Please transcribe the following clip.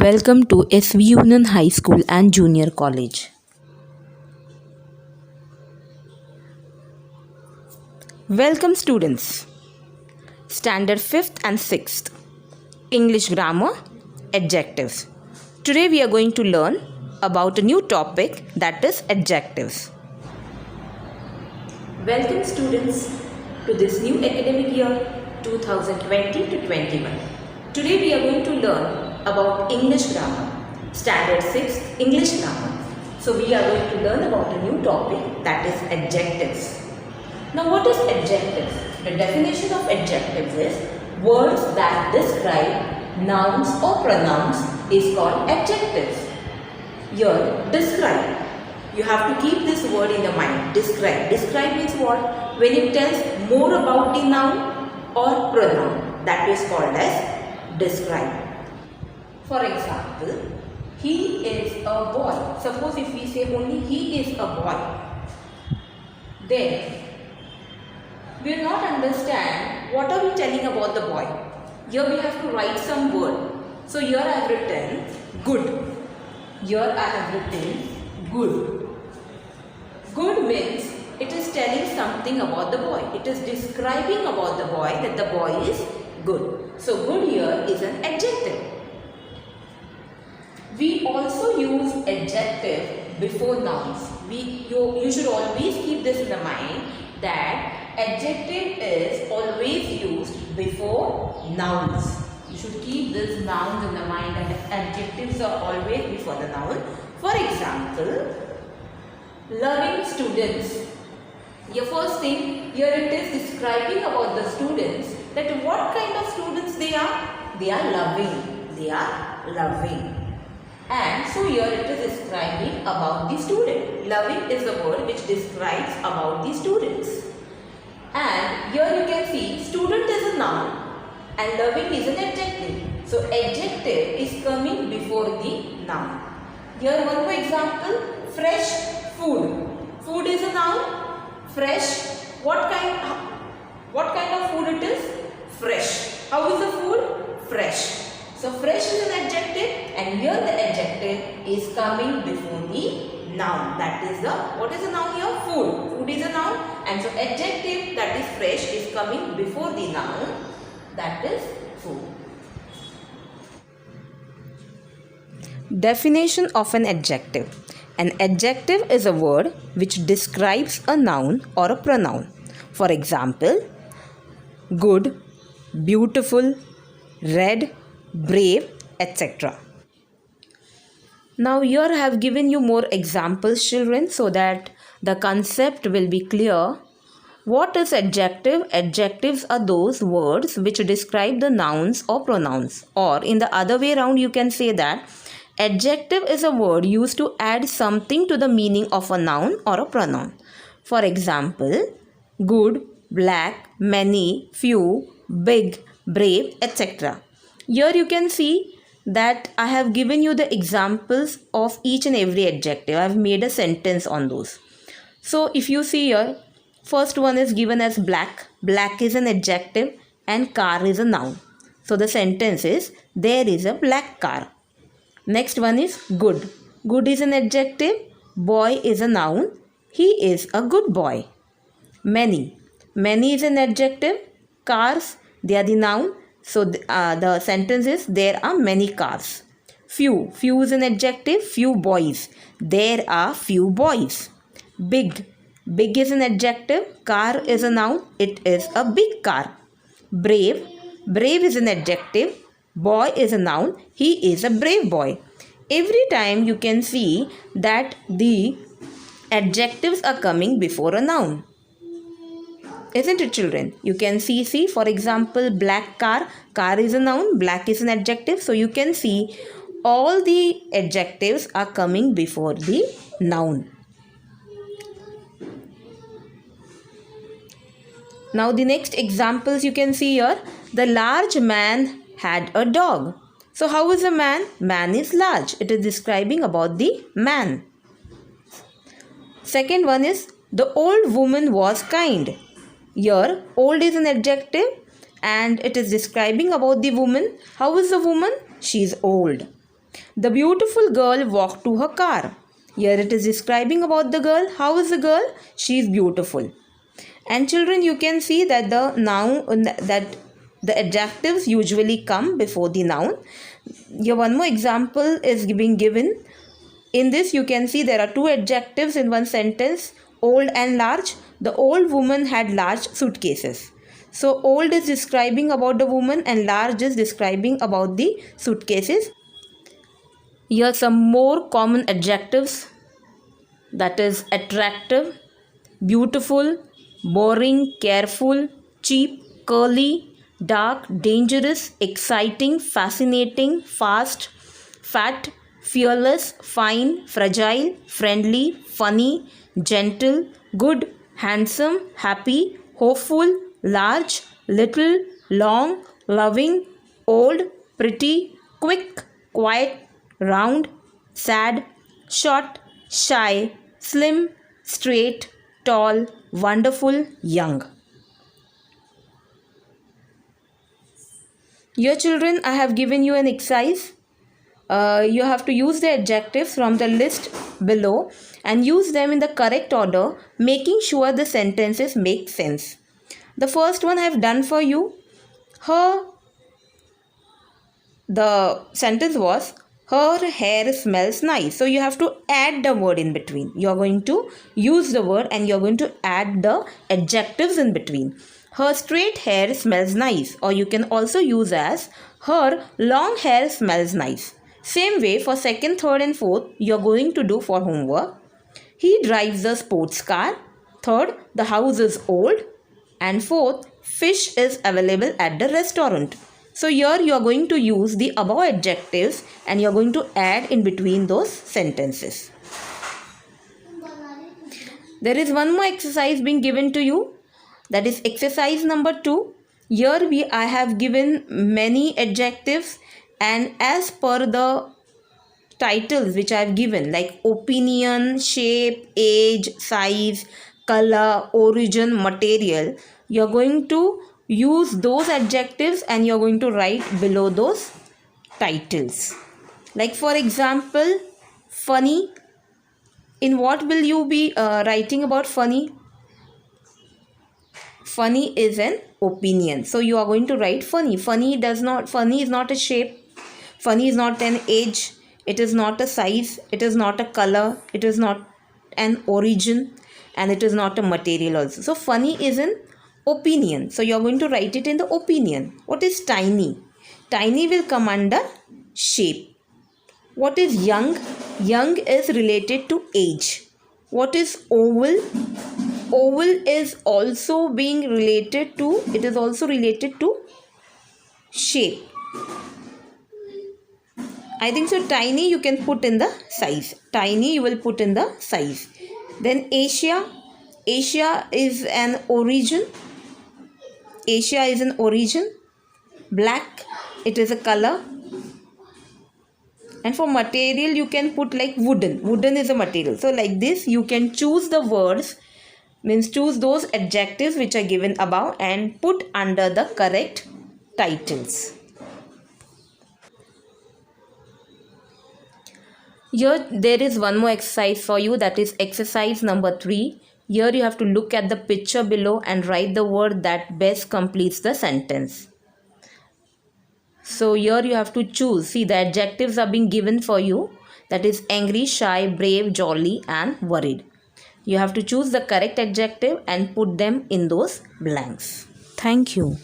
Welcome to SV Union High School and Junior College. Welcome students. Standard 5th and 6th. English grammar, adjectives. Today we are going to learn about a new topic, that is adjectives. Welcome students to this new academic year 2020 to 21. Today we are going to learn about English grammar, standard 6 English grammar. So we are going to learn about a new topic, that is adjectives. Now what is adjectives? The definition of adjectives is words that describe nouns or pronouns is called adjectives. Here, describe. You have to keep this word in the mind. Describe. Describe means what? When it tells more about the noun or pronoun, that is called as describe. For example, he is a boy. Suppose if we say only he is a boy, then we will not understand what are we telling about the boy. Here we have to write some word. So here I have written good. Here I have written good. Good means it is telling something about the boy. It is describing about the boy that the boy is good. So good here is an adjective. We also use adjective before nouns. You should always keep this in the mind that adjective is always used before nouns. You should keep this nouns in the mind that adjectives are always before the noun. For example, loving students. Your first thing, here it is describing about the students, that what kind of students they are. They are loving. They are loving. And so here it is describing about the student. Loving is the word which describes about the students. And here you can see student is a noun and loving is an adjective. So adjective is coming before the noun. Here one more example, fresh food. Food is a noun. Fresh. What kind of food it is? Fresh. How is the food? Fresh. So fresh is an adjective and here the adjective is coming before the noun. That is what is the noun here? Food. Food is a noun and so adjective that is fresh is coming before the noun, that is food. Definition of an adjective. An adjective is a word which describes a noun or a pronoun. For example, good, beautiful, red, brave, etc. Now here I have given you more examples, children, so that the concept will be clear. What is adjective? Adjectives are those words which describe the nouns or pronouns. Or in the other way around, you can say that adjective is a word used to add something to the meaning of a noun or a pronoun. For example, good, black, many, few, big, brave, etc. Here you can see that I have given you the examples of each and every adjective. I have made a sentence on those. So if you see here, first one is given as black. Black is an adjective and car is a noun. So the sentence is, there is a black car. Next one is good. Good is an adjective. Boy is a noun. He is a good boy. Many. Many is an adjective. Cars, they are the noun. So the sentence is, there are many cars. Few. Few is an adjective. Few boys. There are few boys. Big. Big is an adjective. Car is a noun. It is a big car. Brave. Brave is an adjective. Boy is a noun. He is a brave boy. Every time you can see that the adjectives are coming before a noun. Isn't it, children? You can see, for example, black car. Car is a noun. Black is an adjective. So you can see all the adjectives are coming before the noun. Now the next examples you can see here. The large man had a dog. So how is a man? Man is large. It is describing about the man. Second one is, the old woman was kind. Here, old is an adjective and it is describing about the woman. How is the woman? She is old. The beautiful girl walked to her car. Here it is describing about the girl. How is the girl? She is beautiful. And children, you can see that the noun, that the adjectives usually come before the noun. Here one more example is being given. In this you can see there are two adjectives in one sentence, old and large. The old woman had large suitcases. So old is describing about the woman and large is describing about the suitcases. Here are some more common adjectives, that is attractive, beautiful, boring, careful, cheap, curly, dark, dangerous, exciting, fascinating, fast, fat, fearless, fine, fragile, friendly, funny, gentle, good, handsome, happy, hopeful, large, little, long, loving, old, pretty, quick, quiet, round, sad, short, shy, slim, straight, tall, wonderful, young. Here children, I have given you an exercise. You have to use the adjectives from the list below and use them in the correct order, making sure the sentences make sense. The first one I have done for you. The sentence was, her hair smells nice. So you have to add the word in between. You are going to use the word and you are going to add the adjectives in between. Her straight hair smells nice, or you can also use as, her long hair smells nice. Same way for second, third and fourth you are going to do for homework. He drives a sports car. Third, the house is old. And fourth, fish is available at the restaurant. So here you are going to use the above adjectives and you are going to add in between those sentences. There is one more exercise being given to you. That is exercise number 2. Here I have given many adjectives, and as per the titles which I have given, like opinion, shape, age, size, color, origin, material, you are going to use those adjectives and you are going to write below those titles. Like for example, funny. In what will you be writing about funny? Funny is an opinion. So you are going to write funny. Funny is not a shape. Funny is not an age. It is not a size. It is not a color. It is not an origin. And it is not a material also. So funny is an opinion. So you are going to write it in the opinion. What is tiny? Tiny will come under shape. What is young? Young is related to age. What is oval? Oval is also being related to, it is also related to shape. I think so tiny you can put in the size. Tiny you will put in the size. Then Asia. Asia is an origin. Asia is an origin. Black, it is a color. And for material you can put like wooden. Wooden is a material. So like this you can choose the words, means choose those adjectives which are given above and put under the correct titles. Here there is one more exercise for you, that is exercise number 3. Here you have to look at the picture below and write the word that best completes the sentence. So here you have to choose. See, the adjectives are being given for you. That is angry, shy, brave, jolly and worried. You have to choose the correct adjective and put them in those blanks. Thank you.